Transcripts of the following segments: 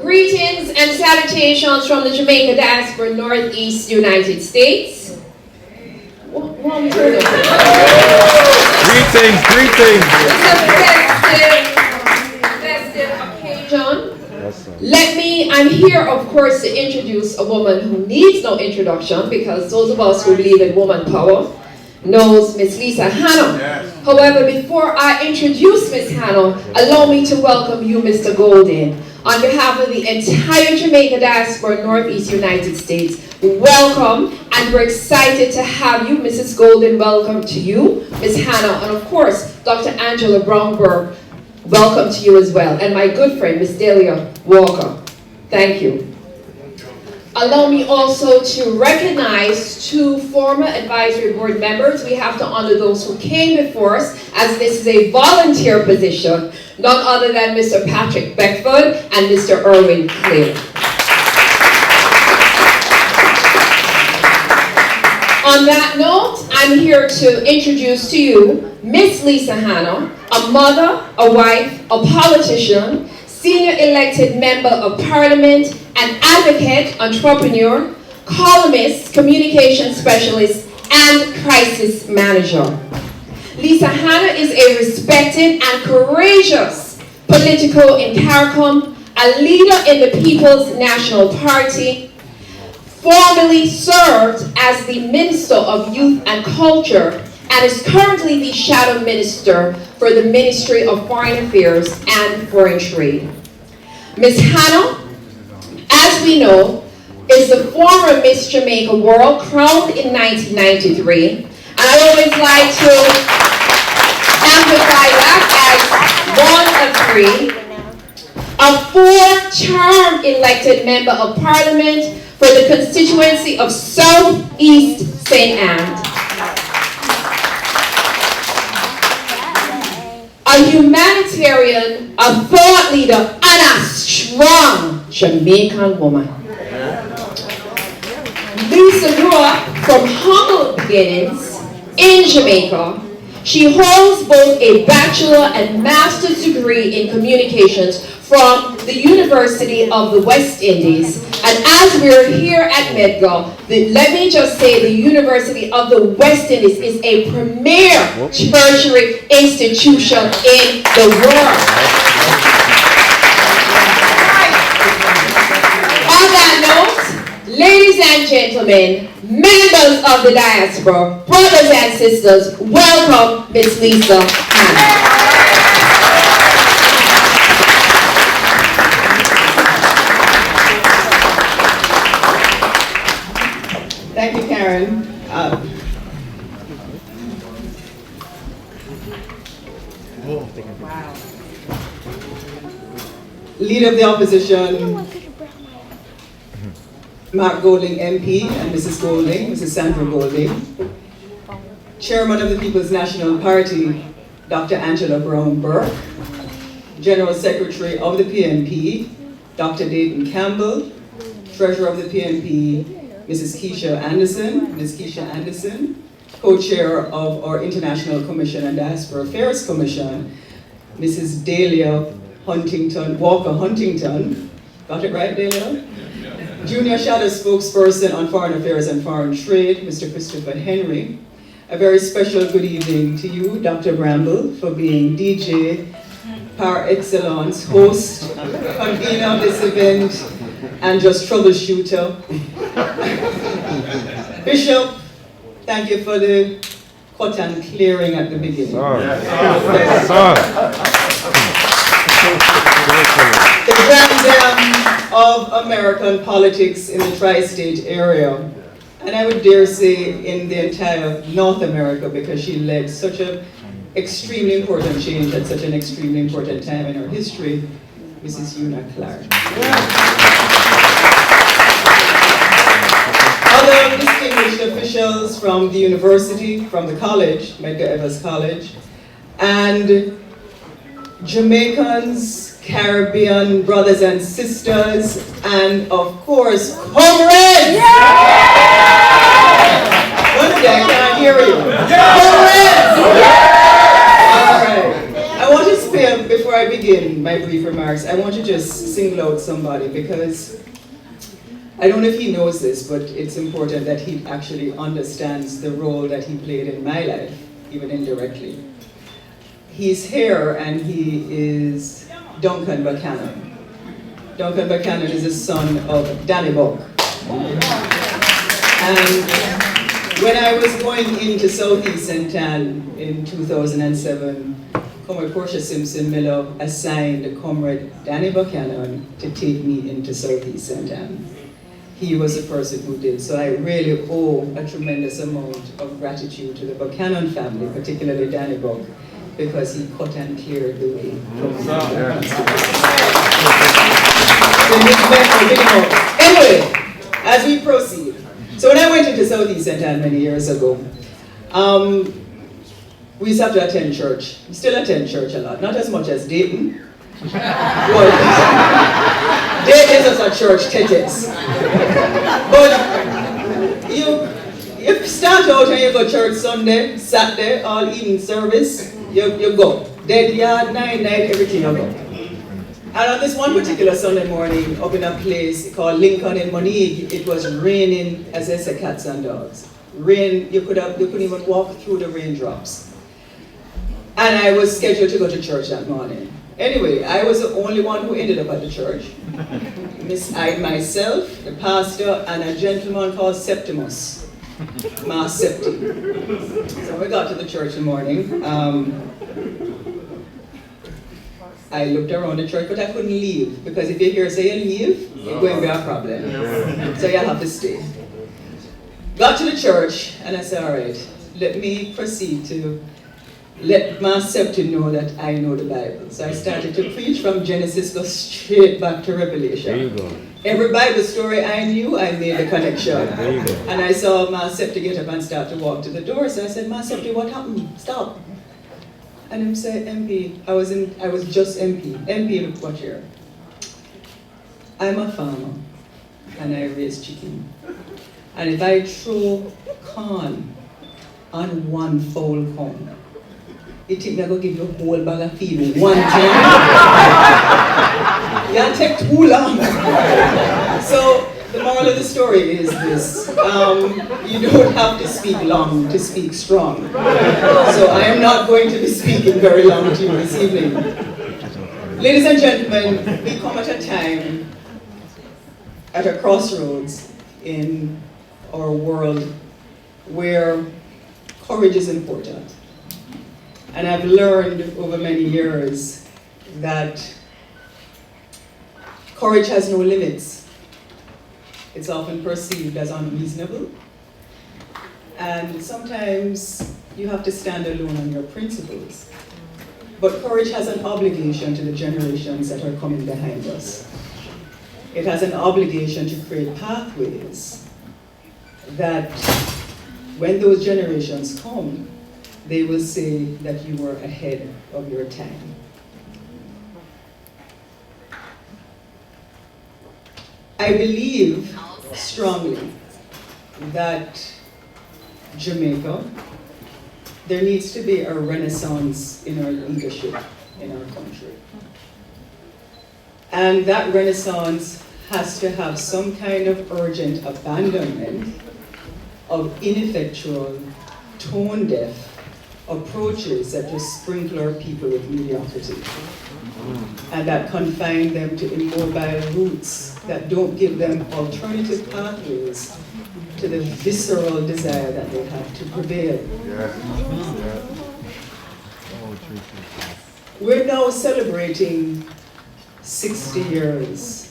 Greetings and salutations from the Jamaica diaspora, Northeast United States. Greetings. It's a festive occasion. I'm here, of course, to introduce a woman who needs no introduction, because those of us who believe in woman power knows Miss Lisa Hanna. Yes. However, before I introduce Miss Hanna, allow me to welcome you, Mr. Golden. On behalf of the entire Jamaica diaspora, Northeast United States, welcome, and we're excited to have you. Mrs. Golden, welcome to you. Miss Hanna, and of course, Dr. Angela Brownberg, welcome to you as well. And my good friend, Miss Delia Walker. Thank you. Allow me also to recognize two former advisory board members. We have to honor those who came before us, as this is a volunteer position, none other than Mr. Patrick Beckford and Mr. Irwin Clare. On that note, I'm here to introduce to you Miss Lisa Hanna, a mother, a wife, a politician, senior elected member of parliament, an advocate, entrepreneur, columnist, communication specialist, and crisis manager. Lisa Hanna is a respected and courageous political incaricum, a leader in the People's National Party, formerly served as the Minister of Youth and Culture, and is currently the Shadow Minister for the Ministry of Foreign Affairs and Foreign Trade. Ms. Hanna, as we know, is the former Miss Jamaica World, crowned in 1993. And I always like to amplify that as one of three, a four-term elected member of parliament for the constituency of Southeast St. Anne. A humanitarian, a thought leader, and a strong Jamaican woman. Lisa grew up from humble beginnings in Jamaica. She holds both a bachelor and master's degree in communications from the University of the West Indies. And as we're here at Medgar, let me just say the University of the West Indies is a premier tertiary institution in the world. On that note, ladies and gentlemen, members of the diaspora, brothers and sisters, welcome Miss Lisa Hanna. Thank you, Karen. Leader of the opposition, Mark Golding MP and Mrs. Golding, Mrs. Sandra Golding. Chairman of the People's National Party, Dr. Angela Brown-Burke. General Secretary of the PNP, Dr. Dayton Campbell. Treasurer of the PNP, Mrs. Keisha Anderson, Ms. Keisha Anderson, co-chair of our International Commission and Diaspora Affairs Commission, Mrs. Delia Walker Huntington, got it right, Delia? Junior Shadow Spokesperson on Foreign Affairs and Foreign Trade, Mr. Christopher Henry. A very special good evening to you, Dr. Bramble, for being DJ par excellence, host, convener of this event, and just troubleshooter. Bishop, thank you for the cut and clearing at the beginning. The grand dam of American politics in the tri-state area, and I would dare say in the entire North America, because she led such an extremely important change at such an extremely important time in our history, Mrs. Una Clark. Other distinguished officials from the university, from the college, Medgar Evers College, and Jamaicans, Caribbean brothers and sisters, and of course, comrades! Yeah! One day, I can't hear you. Yeah! Comrades! Yeah! All right. I want to Sophia, before I begin my brief remarks, I want to just single out somebody because I don't know if he knows this, but it's important that he actually understands the role that he played in my life, even indirectly. He's here and he is Duncan Buchanan. Duncan Buchanan is the son of Danny Buck. And when I was going into Southeast St. Anne in 2007, Comrade Portia Simpson Miller assigned Comrade Danny Buchanan to take me into Southeast St. Anne. He was the person who did. So I really owe a tremendous amount of gratitude to the Buchanan family, particularly Danny Buck, because he cut and cleared the way. Anyway, as we proceed. So when I went into Southeast St. Anne many years ago, we used to have to attend church. We still attend church a lot, not as much as Dayton. Well, Dayton is a church, tetes. But you start out and you go church Sunday, Saturday, all evening service, you go. Dead yard, night, everything you go. And on this one particular Sunday morning, up in a place called Lincoln in Monique, it was raining, as I say, cats and dogs. Rain, you couldn't even walk through the raindrops. And I was scheduled to go to church that morning. Anyway, I was the only one who ended up at the church. Myself, the pastor, and a gentleman called Septimus. Mas Septi. So we got to the church in the morning. I looked around the church, but I couldn't leave, because if you hear say you leave, it's going to be a problem. So you have to stay. Got to the church, and I said, all right, let me proceed to let myself to know that I know the Bible. So I started to preach from Genesis, go straight back to Revelation. There you go. Every Bible story I knew, I made a connection. There you go. And I saw myself to get up and start to walk to the door. So I said, myself, what happened? Stop. And him said, MP, I was just MP. MP, look what here. I'm a farmer, and I raise chicken. And if I throw corn on one fowl corn, you think they're going to give you a whole bag of feed one time? It'll take too long. So the moral of the story is this. You don't have to speak long to speak strong. So I am not going to be speaking very long to you this evening. Ladies and gentlemen, we come at a time, at a crossroads in our world where courage is important. And I've learned over many years that courage has no limits. It's often perceived as unreasonable. And sometimes you have to stand alone on your principles. But courage has an obligation to the generations that are coming behind us. It has an obligation to create pathways that when those generations come, they will say that you were ahead of your time. I believe strongly that Jamaica, there needs to be a renaissance in our leadership in our country. And that renaissance has to have some kind of urgent abandonment of ineffectual, tone-deaf approaches that just sprinkle our people with mediocrity and that confine them to immobile roots that don't give them alternative pathways to the visceral desire that they have to prevail. We're now celebrating 60 years,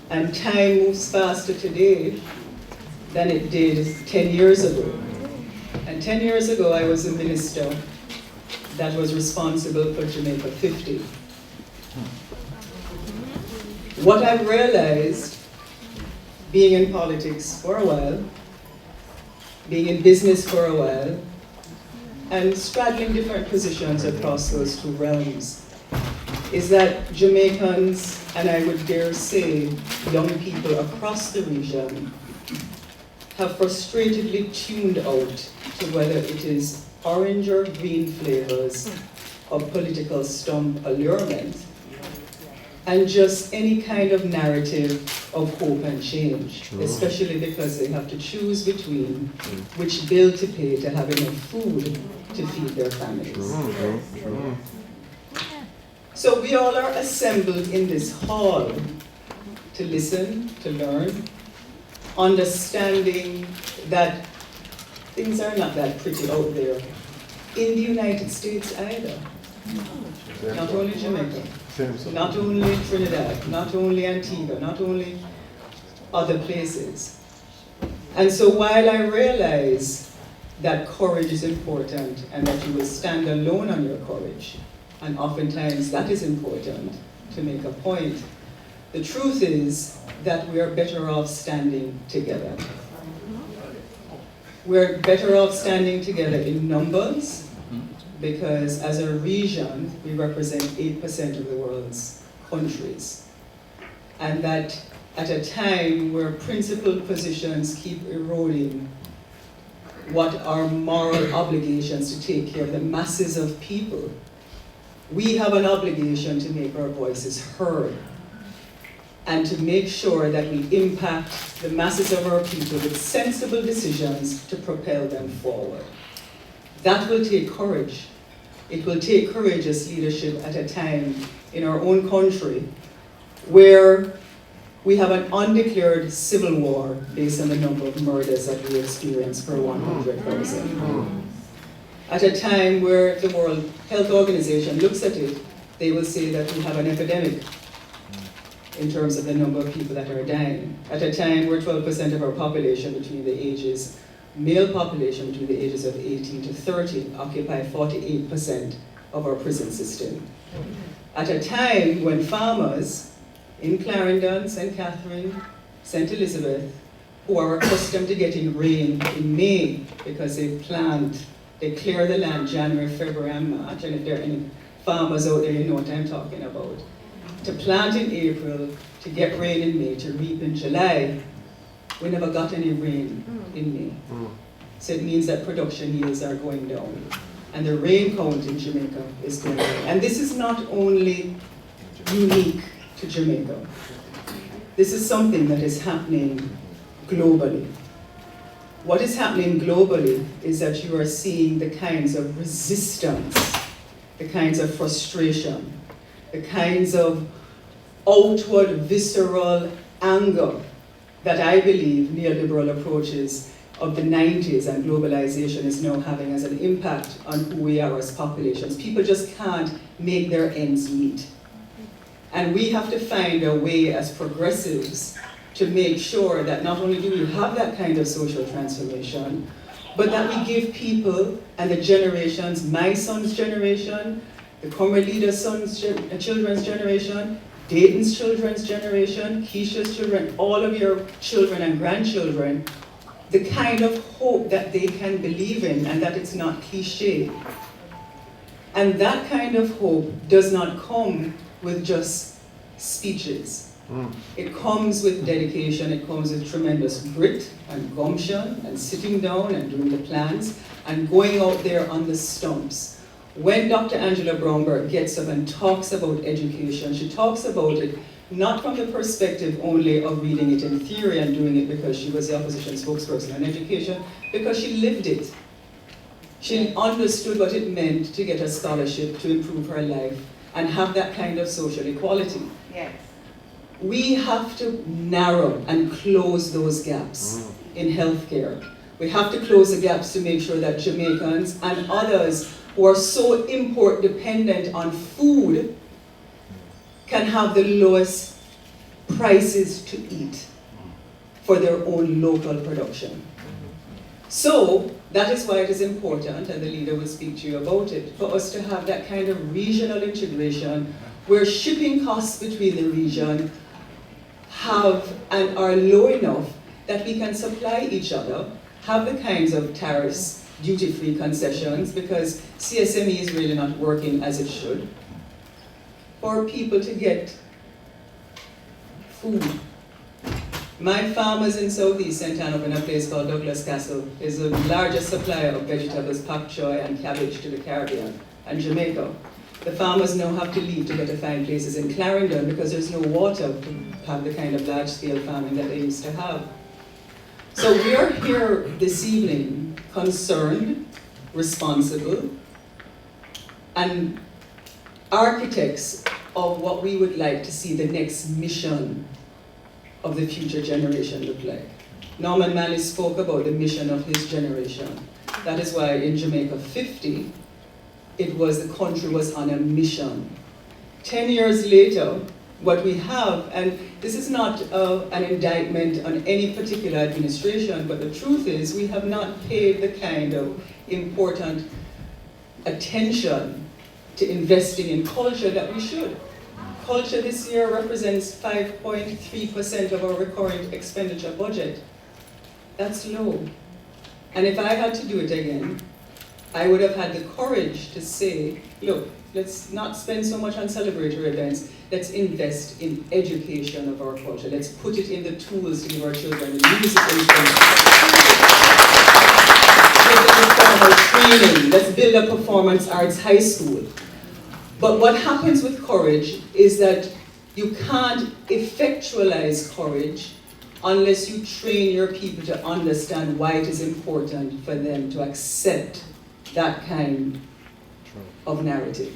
and time moves faster today than it did 10 years ago. And 10 years ago, I was a minister that was responsible for Jamaica 50. What I've realized, being in politics for a while, being in business for a while, and straddling different positions across those two realms, is that Jamaicans, and I would dare say young people across the region, have frustratedly tuned out to whether it is orange or green flavors of political stump allurement and just any kind of narrative of hope and change, True. especially because they have to choose between which bill to pay to have enough food to feed their families. True. So we all are assembled in this hall to listen, to learn, understanding that things are not that pretty out there in the United States either. Not only Jamaica, not only Trinidad, not only Antigua, not only other places. And so while I realize that courage is important and that you will stand alone on your courage, and oftentimes that is important to make a point, the truth is that we are better off standing together. We're better off standing together in numbers, because as a region, we represent 8% of the world's countries. And that at a time where principled positions keep eroding what are moral obligations to take care of the masses of people, we have an obligation to make our voices heard and to make sure that we impact the masses of our people with sensible decisions to propel them forward. That will take courage. It will take courageous leadership at a time in our own country where we have an undeclared civil war based on the number of murders that we experience per 100,000. At a time where the World Health Organization looks at it, they will say that we have an epidemic in terms of the number of people that are dying. At a time where 12% of our population between the ages, male population between the ages of 18 to 30 occupy 48% of our prison system. At a time when farmers in Clarendon, St. Catherine, St. Elizabeth, who are accustomed to getting rain in May because they clear the land January, February, and March, and if there are any farmers out there, you know what I'm talking about. To plant in April, to get rain in May, to reap in July, we never got any rain in May. So it means that production yields are going down. And the rain count in Jamaica is going down. And this is not only unique to Jamaica. This is something that is happening globally. What is happening globally is that you are seeing the kinds of resistance, the kinds of frustration, the kinds of outward visceral anger that I believe neoliberal approaches of the 90s and globalization is now having as an impact on who we are as populations. People just can't make their ends meet. And we have to find a way as progressives to make sure that not only do we have that kind of social transformation, but that we give people and the generations, my son's generation, the Comrade son's children's generation, Dayton's children's generation, Keisha's children, all of your children and grandchildren, the kind of hope that they can believe in and that it's not cliche. And that kind of hope does not come with just speeches. It comes with dedication, it comes with tremendous grit and gumption and sitting down and doing the plans and going out there on the stumps. When Dr. Angela Brownberg gets up and talks about education, she talks about it not from the perspective only of reading it in theory and doing it because she was the opposition spokesperson on education, because she lived it. She understood what it meant to get a scholarship to improve her life and have that kind of social equality. Yes. We have to narrow and close those gaps in healthcare. We have to close the gaps to make sure that Jamaicans and others who are so import dependent on food can have the lowest prices to eat for their own local production. So that is why it is important, and the leader will speak to you about it, for us to have that kind of regional integration where shipping costs between the region have and are low enough that we can supply each other, have the kinds of tariffs, duty-free concessions, because CSME is really not working as it should, for people to get food. My farmers in Southeast St. Anne up in a place called Douglas Castle is the largest supplier of vegetables, pak choy and cabbage to the Caribbean. and Jamaica. The farmers now have to leave to go to find places in Clarendon because there's no water to have the kind of large-scale farming that they used to have. So we are here this evening concerned, responsible, and architects of what we would like to see the next mission of the future generation look like. Norman Manley spoke about the mission of his generation. That is why in Jamaica 50, it was the country was on a mission. 10 years later, what we have, and this is not an indictment on any particular administration, but the truth is we have not paid the kind of important attention to investing in culture that we should. Culture this year represents 5.3% of our recurrent expenditure budget. That's low. And if I had to do it again, I would have had the courage to say, look, let's not spend so much on celebratory events, let's invest in education of our culture. Let's put it in the tools to give our children the music instruments. Give them formal training. Let's build a performance arts high school. But what happens with courage is that you can't effectualize courage unless you train your people to understand why it is important for them to accept that kind of narrative.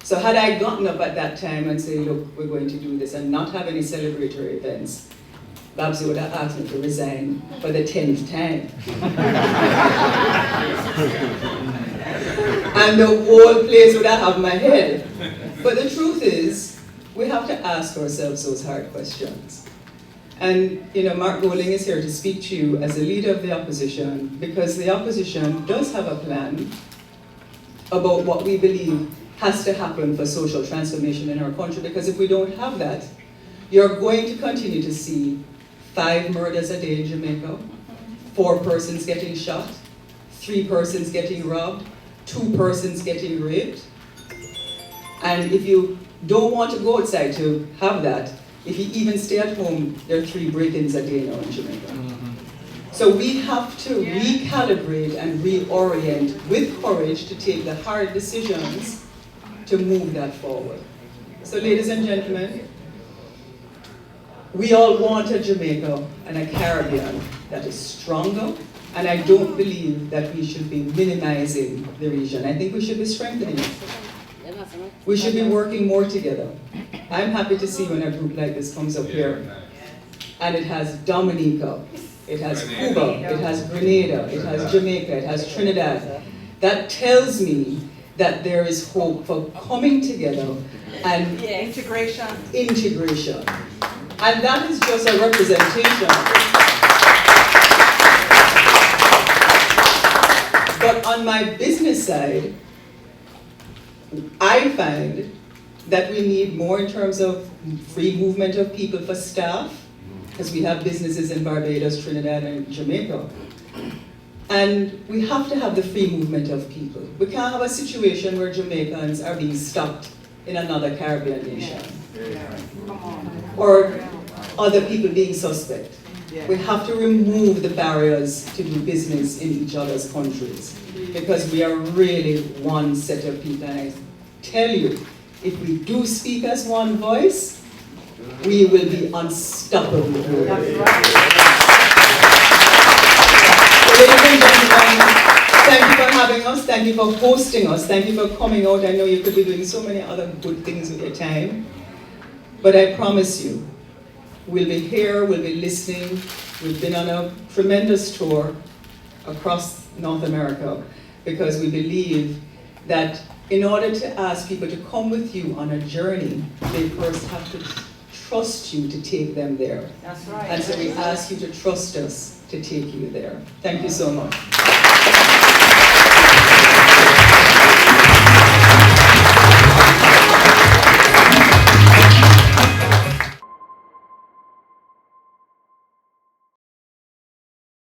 So had I gotten up at that time and say, look, we're going to do this and not have any celebratory events, Babsy would have asked me to resign for the 10th time. And the whole place would have my head. But the truth is, we have to ask ourselves those hard questions. And Mark Golding is here to speak to you as a leader of the opposition, because the opposition does have a plan about what we believe has to happen for social transformation in our country, because if we don't have that, you're going to continue to see 5 murders a day in Jamaica, 4 persons getting shot, 3 persons getting robbed, 2 persons getting raped. And if you don't want to go outside to have that, if you even stay at home, there are 3 break-ins a day now in Jamaica. So we have to recalibrate and reorient with courage to take the hard decisions to move that forward. So ladies and gentlemen, we all want a Jamaica and a Caribbean that is stronger, and I don't believe that we should be minimizing the region. I think we should be strengthening it. We should be working more together. I'm happy to see when a group like this comes up here, and it has Dominica, it has Cuba, it has Grenada, it has Jamaica, it has Trinidad. That tells me that there is hope for coming together and integration. And that is just a representation. But on my business side, I find that we need more in terms of free movement of people for staff, because we have businesses in Barbados, Trinidad, and Jamaica. And we have to have the free movement of people. We can't have a situation where Jamaicans are being stopped in another Caribbean nation. Or other people being suspect. We have to remove the barriers to do business in each other's countries, because we are really one set of people. And I tell you, if we do speak as one voice, we will be unstoppable. That's right. So ladies and gentlemen, thank you for having us, thank you for hosting us, thank you for coming out. I know you could be doing so many other good things with your time, but I promise you, we'll be here, we'll be listening. We've been on a tremendous tour across North America, because we believe that in order to ask people to come with you on a journey, they first have to trust you to take them there. That's right. And so we ask you to trust us to take you there. Thank you so much.